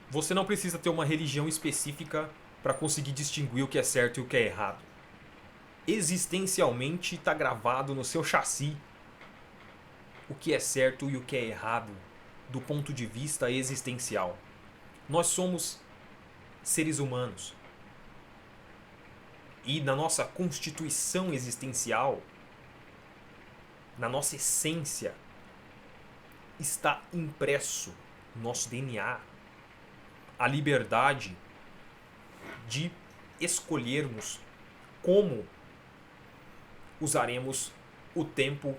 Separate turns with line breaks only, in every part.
Você não precisa ter uma religião específica para conseguir distinguir o que é certo e o que é errado. Existencialmente está gravado no seu chassi o que é certo e o que é errado do ponto de vista existencial. Nós somos seres humanos. E na nossa constituição existencial, na nossa essência, está impresso no nosso DNA a liberdade de escolhermos como usaremos o tempo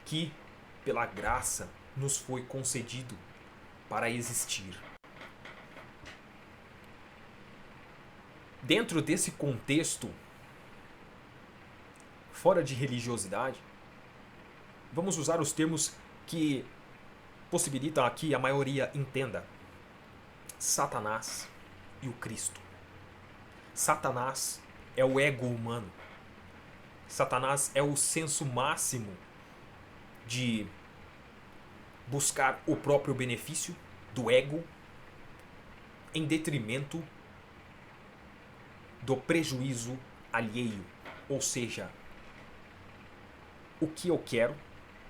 que, pela graça, nos foi concedido para existir. Dentro desse contexto, fora de religiosidade, vamos usar os termos que possibilitam aqui a maioria entenda: Satanás e o Cristo. Satanás é o ego humano. Satanás é o senso máximo de buscar o próprio benefício do ego em detrimento do prejuízo alheio. Ou seja, o que eu quero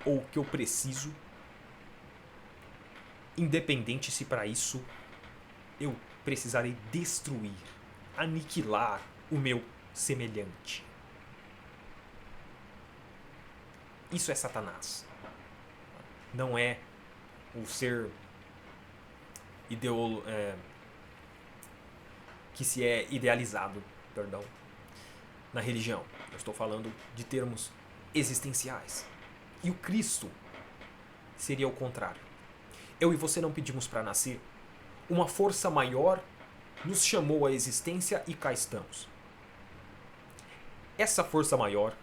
ou o que eu preciso, independente se para isso eu precisarei destruir, aniquilar o meu semelhante. Isso é Satanás. Não é o ser que se é idealizado, perdão, na religião. Eu estou falando de termos existenciais. E o Cristo seria o contrário. Eu e você não pedimos para nascer. Uma força maior nos chamou à existência e cá estamos. Essa força maior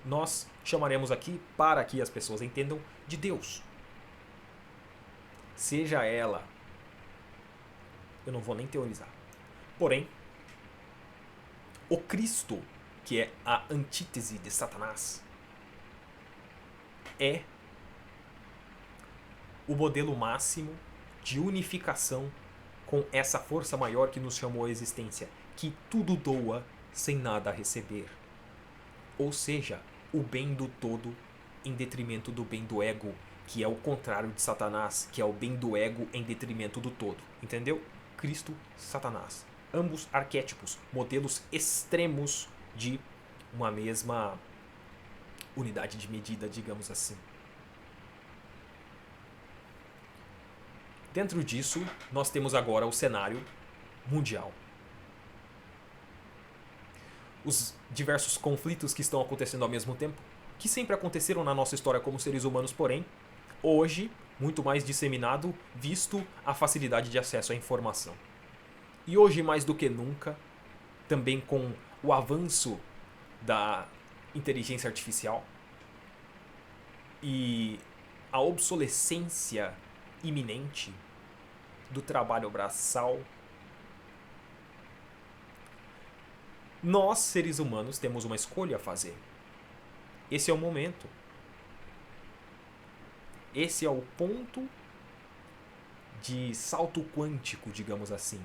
nós chamaremos aqui, para que as pessoas entendam, de Deus. Seja ela, eu não vou nem teorizar. Porém, o Cristo, que é a antítese de Satanás, é o modelo máximo de unificação com essa força maior que nos chamou à existência, que tudo doa sem nada a receber. Ou seja, o bem do todo em detrimento do bem do ego, que é o contrário de Satanás, que é o bem do ego em detrimento do todo. Entendeu? Cristo, Satanás. Ambos arquétipos, modelos extremos de uma mesma unidade de medida, digamos assim. Dentro disso, nós temos agora o cenário mundial. Os diversos conflitos que estão acontecendo ao mesmo tempo, que sempre aconteceram na nossa história como seres humanos, porém, hoje, muito mais disseminado, visto a facilidade de acesso à informação. E hoje, mais do que nunca, também com o avanço da inteligência artificial e a obsolescência iminente do trabalho braçal, nós, seres humanos, temos uma escolha a fazer. Esse é o momento. Esse é o ponto de salto quântico, digamos assim.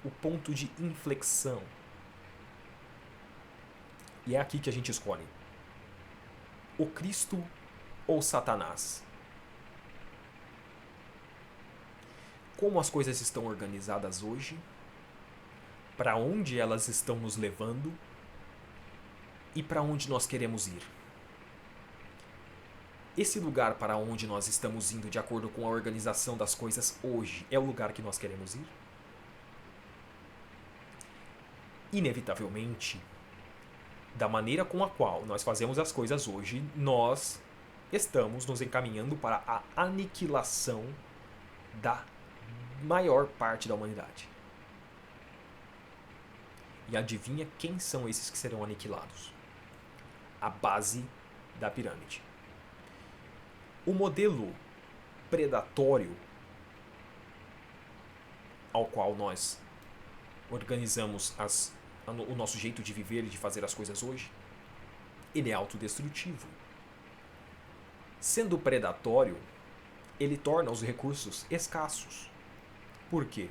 O ponto de inflexão. E é aqui que a gente escolhe: o Cristo ou Satanás? Como as coisas estão organizadas hoje, para onde elas estão nos levando e para onde nós queremos ir. Esse lugar para onde nós estamos indo de acordo com a organização das coisas hoje é o lugar que nós queremos ir? Inevitavelmente, da maneira com a qual nós fazemos as coisas hoje, nós estamos nos encaminhando para a aniquilação da maior parte da humanidade. E adivinha quem são esses que serão aniquilados? A base da pirâmide. O modelo predatório ao qual nós organizamos o nosso jeito de viver e de fazer as coisas hoje, ele é autodestrutivo. Sendo predatório, ele torna os recursos escassos. Por quê?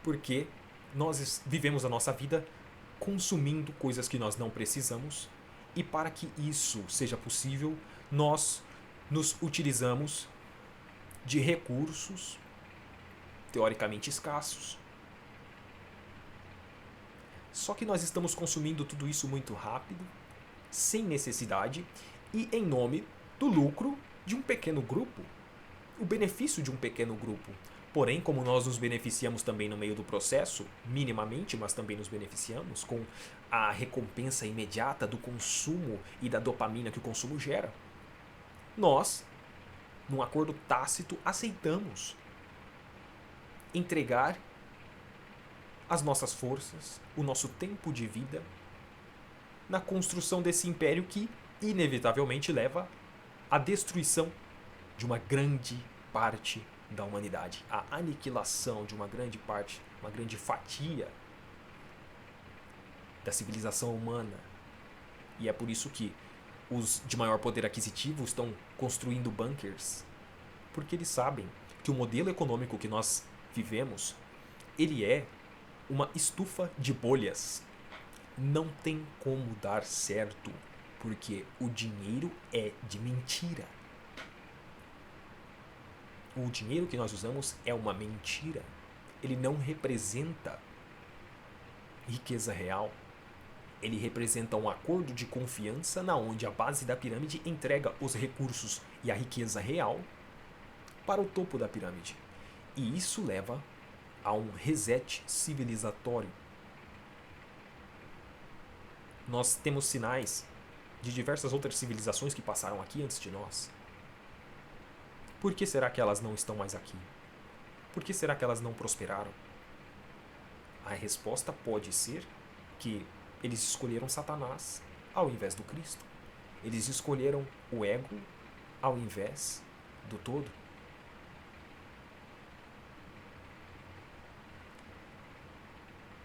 Porque nós vivemos a nossa vida consumindo coisas que nós não precisamos, e para que isso seja possível, nós nos utilizamos de recursos teoricamente escassos. Só que nós estamos consumindo tudo isso muito rápido, sem necessidade e em nome do lucro de um pequeno grupo, o benefício de um pequeno grupo. Porém, como nós nos beneficiamos também no meio do processo, minimamente, mas também nos beneficiamos com a recompensa imediata do consumo e da dopamina que o consumo gera, nós, num acordo tácito, aceitamos entregar as nossas forças, o nosso tempo de vida na construção desse império que inevitavelmente leva à destruição de uma grande parte da humanidade, à aniquilação de uma grande parte, uma grande fatia da civilização humana. E é por isso que os de maior poder aquisitivo estão construindo bunkers, porque eles sabem que o modelo econômico que nós vivemos, ele é uma estufa de bolhas. Não tem como dar certo, porque o dinheiro é de mentira. O dinheiro que nós usamos é uma mentira. Ele não representa riqueza real. Ele representa um acordo de confiança na onde a base da pirâmide entrega os recursos e a riqueza real para o topo da pirâmide. E isso leva a um reset civilizatório. Nós temos sinais de diversas outras civilizações que passaram aqui antes de nós. Por que será que elas não estão mais aqui? Por que será que elas não prosperaram? A resposta pode ser que eles escolheram Satanás ao invés do Cristo. Eles escolheram o ego ao invés do todo.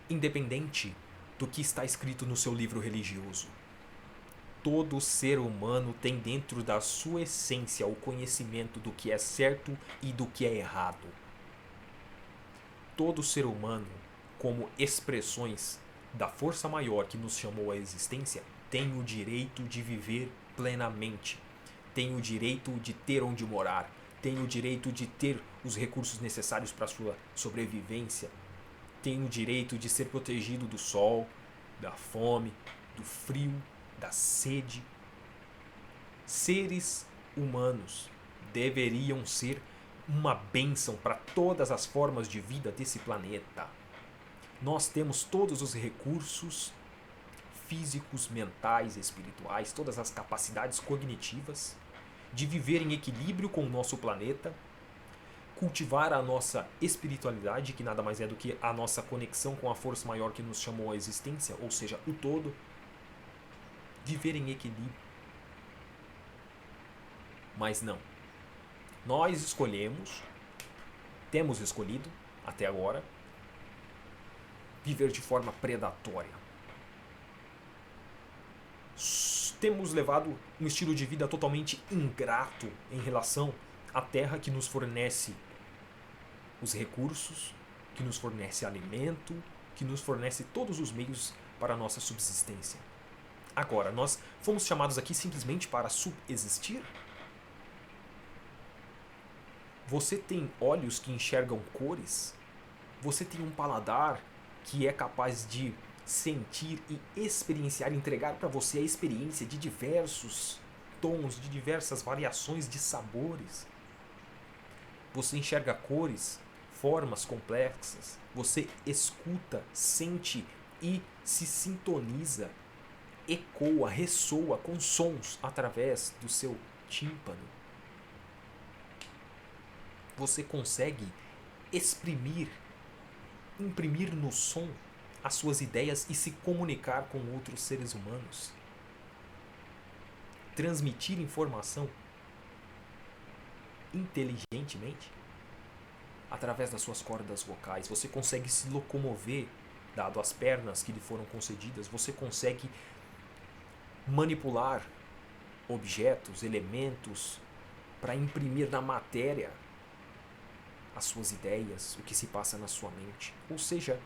Independente do que está escrito no seu livro religioso, todo ser humano tem dentro da sua essência o conhecimento do que é certo e do que é errado. Todo ser humano, como expressões da força maior que nos chamou à existência, tem o direito de viver plenamente, tem o direito de ter onde morar, tem o direito de ter os recursos necessários para a sua sobrevivência, tem o direito de ser protegido do sol, da fome, do frio, da sede. Seres humanos deveriam ser uma bênção para todas as formas de vida desse planeta. Nós temos todos os recursos físicos, mentais, espirituais, todas as capacidades cognitivas de viver em equilíbrio com o nosso planeta, cultivar a nossa espiritualidade, que nada mais é do que a nossa conexão com a força maior que nos chamou à existência, ou seja, o todo, viver em equilíbrio. Mas não. Nós escolhemos, temos escolhido, até agora, viver de forma predatória. Temos levado um estilo de vida totalmente ingrato em relação à terra que nos fornece os recursos, que nos fornece alimento, que nos fornece todos os meios para a nossa subsistência. Agora, nós fomos chamados aqui simplesmente para subsistir? Você tem olhos que enxergam cores? Você tem um paladar que é capaz de sentir e experienciar, entregar para você a experiência de diversos tons, de diversas variações de sabores? Você enxerga cores, formas complexas, você escuta, sente e se sintoniza, ecoa, ressoa com sons através do seu tímpano. Você consegue exprimir, imprimir no som as suas ideias e se comunicar com outros seres humanos. Transmitir informação inteligentemente através das suas cordas vocais. Você consegue se locomover, dado as pernas que lhe foram concedidas. Você consegue manipular objetos, elementos, para imprimir na matéria as suas ideias, o que se passa na sua mente. Ou seja,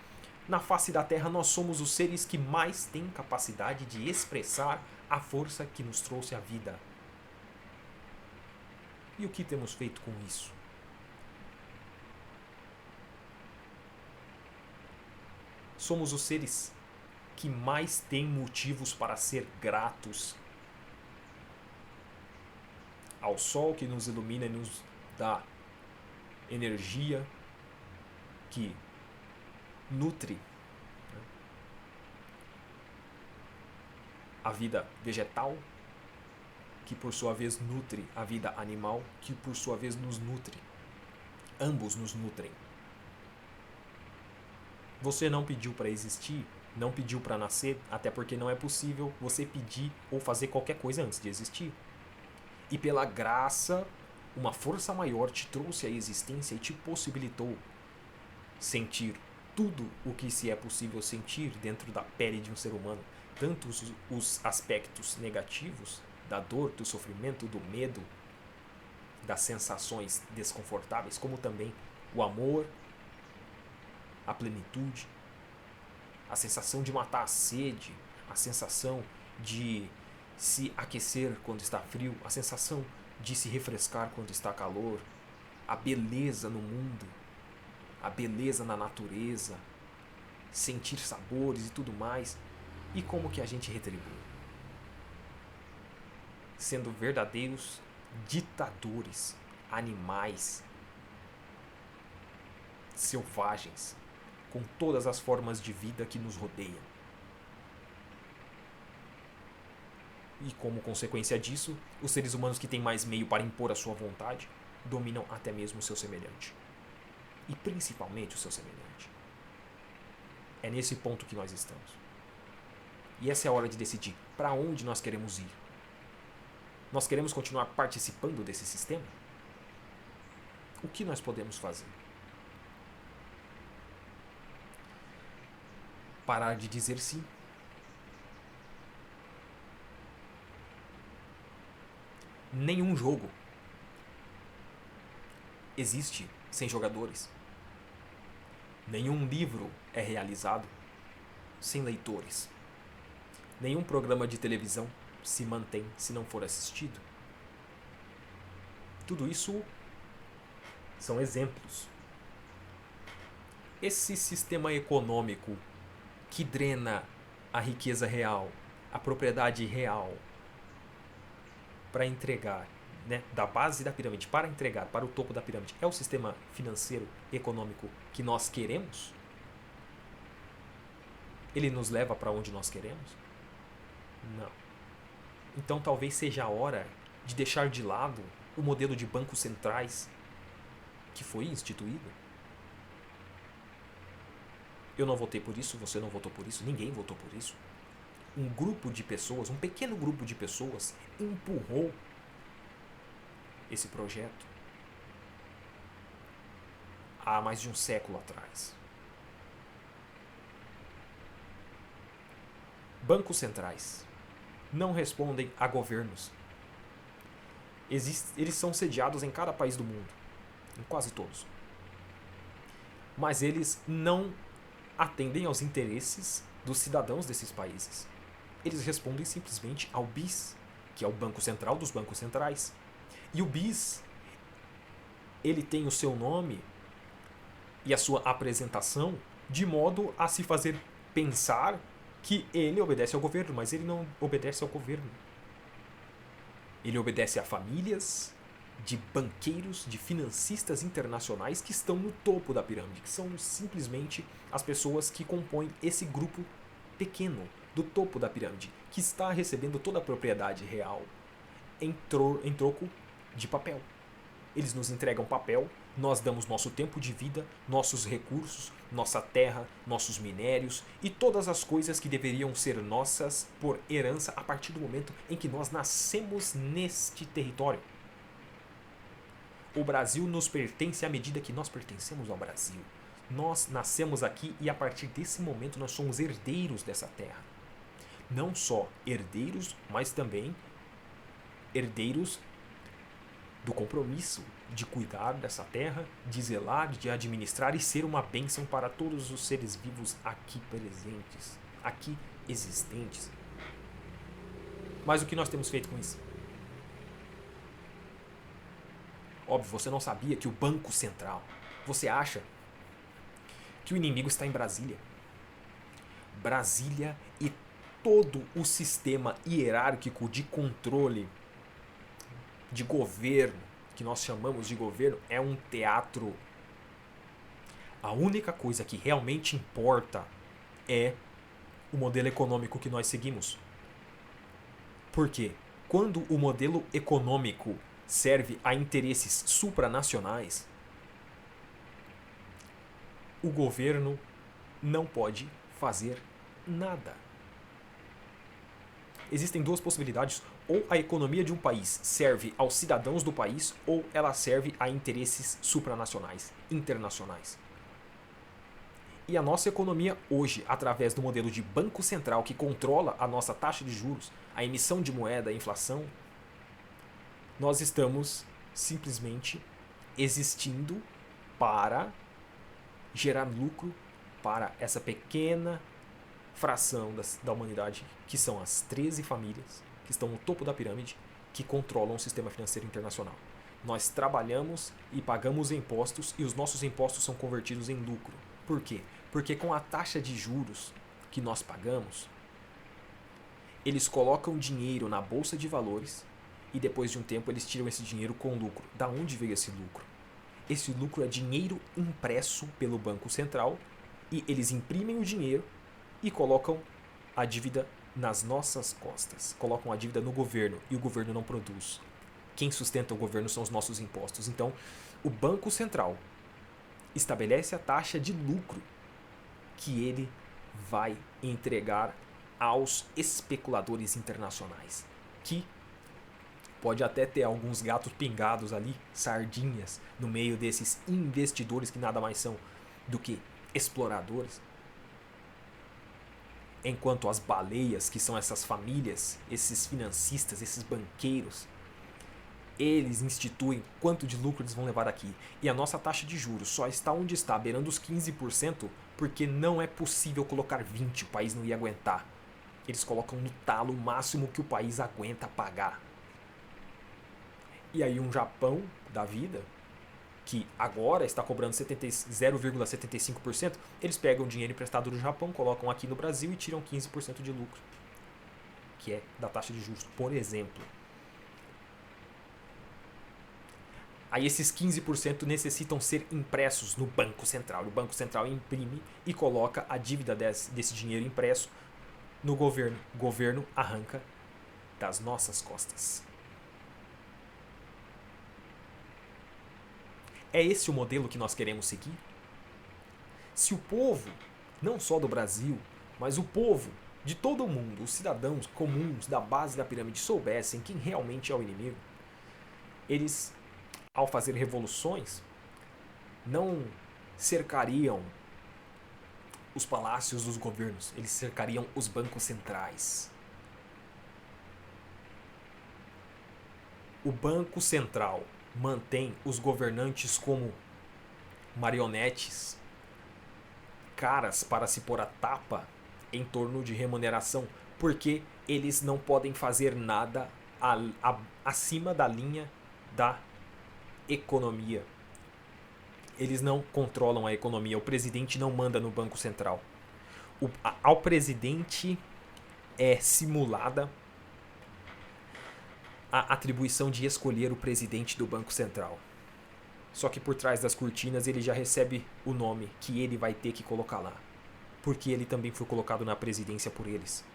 na face da Terra nós somos os seres que mais têm capacidade de expressar a força que nos trouxe a vida. E o que temos feito com isso? Somos os seres que mais têm motivos para ser gratos ao Sol que nos ilumina e nos dá energia, que nutre a vida vegetal, que por sua vez nutre a vida animal, que por sua vez nos nutre. Ambos nos nutrem. Você não pediu para existir, não pediu para nascer, até porque não é possível você pedir ou fazer qualquer coisa antes de existir. E pela graça, uma força maior te trouxe à existência e te possibilitou sentir tudo o que se é possível sentir dentro da pele de um ser humano. Tanto os aspectos negativos da dor, do sofrimento, do medo, das sensações desconfortáveis, como também o amor, a plenitude, a sensação de matar a sede, a sensação de se aquecer quando está frio, a sensação de se refrescar quando está calor, a beleza no mundo, a beleza na natureza, sentir sabores e tudo mais. E como que a gente retribui? Sendo verdadeiros ditadores, animais, selvagens, com todas as formas de vida que nos rodeiam. E como consequência disso, os seres humanos que têm mais meio para impor a sua vontade dominam até mesmo o seu semelhante. E principalmente o seu semelhante. É nesse ponto que nós estamos. E essa é a hora de decidir para onde nós queremos ir. Nós queremos continuar participando desse sistema? O que nós podemos fazer? Parar de dizer sim. Nenhum jogo existe sem jogadores. Nenhum livro é realizado sem leitores. Nenhum programa de televisão se mantém se não for assistido. Tudo isso são exemplos. Esse sistema econômico que drena a riqueza real, a propriedade real, para entregar, da base da pirâmide para entregar para o topo da pirâmide, é o sistema financeiro, econômico que nós queremos? Ele nos leva para onde nós queremos? Não. Então talvez seja a hora de deixar de lado o modelo de bancos centrais que foi instituído. Eu não votei por isso, você não votou por isso, ninguém votou por isso. Um grupo de pessoas, um pequeno grupo de pessoas, empurrou esse projeto há mais de um século atrás. Bancos centrais não respondem a governos. Eles são sediados em cada país do mundo, em quase todos. Mas eles não atendem aos interesses dos cidadãos desses países. Eles respondem simplesmente ao BIS, que é o Banco Central dos Bancos Centrais. E o BIS, ele tem o seu nome e a sua apresentação de modo a se fazer pensar que ele obedece ao governo, mas ele não obedece ao governo. Ele obedece a famílias de banqueiros, de financistas internacionais que estão no topo da pirâmide, que são simplesmente as pessoas que compõem esse grupo pequeno do topo da pirâmide, que está recebendo toda a propriedade real em troco de papel. Eles nos entregam papel, nós damos nosso tempo de vida, nossos recursos, nossa terra, nossos minérios e todas as coisas que deveriam ser nossas por herança a partir do momento em que nós nascemos neste território. O Brasil nos pertence à medida que nós pertencemos ao Brasil. Nós nascemos aqui e a partir desse momento nós somos herdeiros dessa terra. Não só herdeiros, mas também herdeiros do compromisso de cuidar dessa terra, de zelar, de administrar e ser uma bênção para todos os seres vivos aqui presentes, aqui existentes. Mas o que nós temos feito com isso? Óbvio, você não sabia que o Banco Central, você acha que o inimigo está em Brasília. Brasília e todo o sistema hierárquico de controle de governo, que nós chamamos de governo, é um teatro. A única coisa que realmente importa é o modelo econômico que nós seguimos. Por quê? Quando o modelo econômico serve a interesses supranacionais, o governo não pode fazer nada. Existem duas possibilidades: ou a economia de um país serve aos cidadãos do país, ou ela serve a interesses supranacionais, internacionais. E a nossa economia hoje, através do modelo de banco central que controla a nossa taxa de juros, a emissão de moeda, a inflação, nós estamos simplesmente existindo para gerar lucro para essa pequena fração da humanidade, que são as 13 famílias que estão no topo da pirâmide, que controlam o sistema financeiro internacional. Nós trabalhamos e pagamos impostos e os nossos impostos são convertidos em lucro. Por quê? Porque com a taxa de juros que nós pagamos, eles colocam dinheiro na bolsa de valores e depois de um tempo eles tiram esse dinheiro com lucro. Da onde veio esse lucro? Esse lucro é dinheiro impresso pelo Banco Central e eles imprimem o dinheiro e colocam a dívida nas nossas costas. Colocam a dívida no governo e o governo não produz. Quem sustenta o governo são os nossos impostos. Então, o Banco Central estabelece a taxa de lucro que ele vai entregar aos especuladores internacionais, que pode até ter alguns gatos pingados ali, sardinhas, no meio desses investidores que nada mais são do que exploradores. Enquanto as baleias, que são essas famílias, esses financistas, esses banqueiros, eles instituem quanto de lucro eles vão levar aqui. E a nossa taxa de juros só está onde está, beirando os 15%, porque não é possível colocar 20%, o país não ia aguentar. Eles colocam no talo o máximo que o país aguenta pagar. E aí um Japão da vida, que agora está cobrando 0,75%, eles pegam o dinheiro emprestado do Japão, colocam aqui no Brasil e tiram 15% de lucro, que é da taxa de juros, por exemplo. Aí esses 15% necessitam ser impressos no Banco Central. O Banco Central imprime e coloca a dívida desse dinheiro impresso no governo. O governo arranca das nossas costas. É esse o modelo que nós queremos seguir? Se o povo, não só do Brasil, mas o povo de todo o mundo, os cidadãos comuns da base da pirâmide soubessem quem realmente é o inimigo, eles, ao fazer revoluções, não cercariam os palácios dos governos, eles cercariam os bancos centrais. O Banco Central mantém os governantes como marionetes, caras para se pôr a tapa em torno de remuneração, porque eles não podem fazer nada acima da linha da economia. Eles não controlam a economia, o presidente não manda no Banco Central. Ao presidente é simulada a atribuição de escolher o presidente do Banco Central. Só que por trás das cortinas ele já recebe o nome que ele vai ter que colocar lá, porque ele também foi colocado na presidência por eles.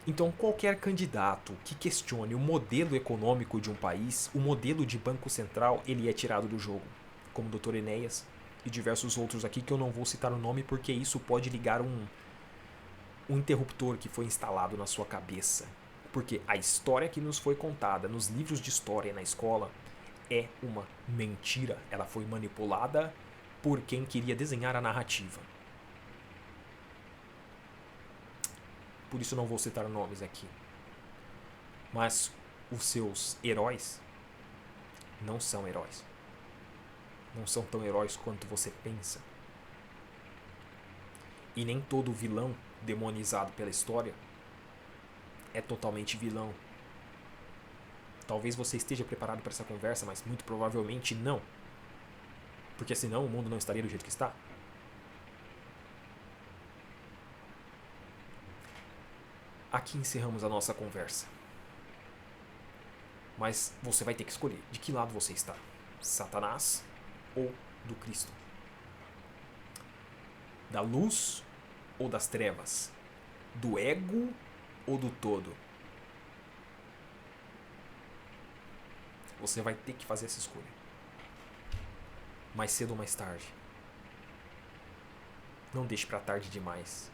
Então qualquer candidato que questione o modelo econômico de um país, o modelo de Banco Central, ele é tirado do jogo, como o Dr. Enéas e diversos outros aqui que eu não vou citar o nome porque isso pode ligar um interruptor que foi instalado na sua cabeça. Porque a história que nos foi contada nos livros de história na escola é uma mentira. Ela foi manipulada por quem queria desenhar a narrativa. Por isso não vou citar nomes aqui. Mas os seus heróis não são heróis. Não são tão heróis quanto você pensa. E nem todo vilão demonizado pela história é totalmente vilão. Talvez você esteja preparado para essa conversa, mas muito provavelmente não. Porque senão o mundo não estaria do jeito que está. Aqui encerramos a nossa conversa. Mas você vai ter que escolher de que lado você está: Satanás ou do Cristo? Da luz ou das trevas? Do ego ou do todo? Você vai ter que fazer essa escolha. Mais cedo ou mais tarde. Não deixe para tarde demais.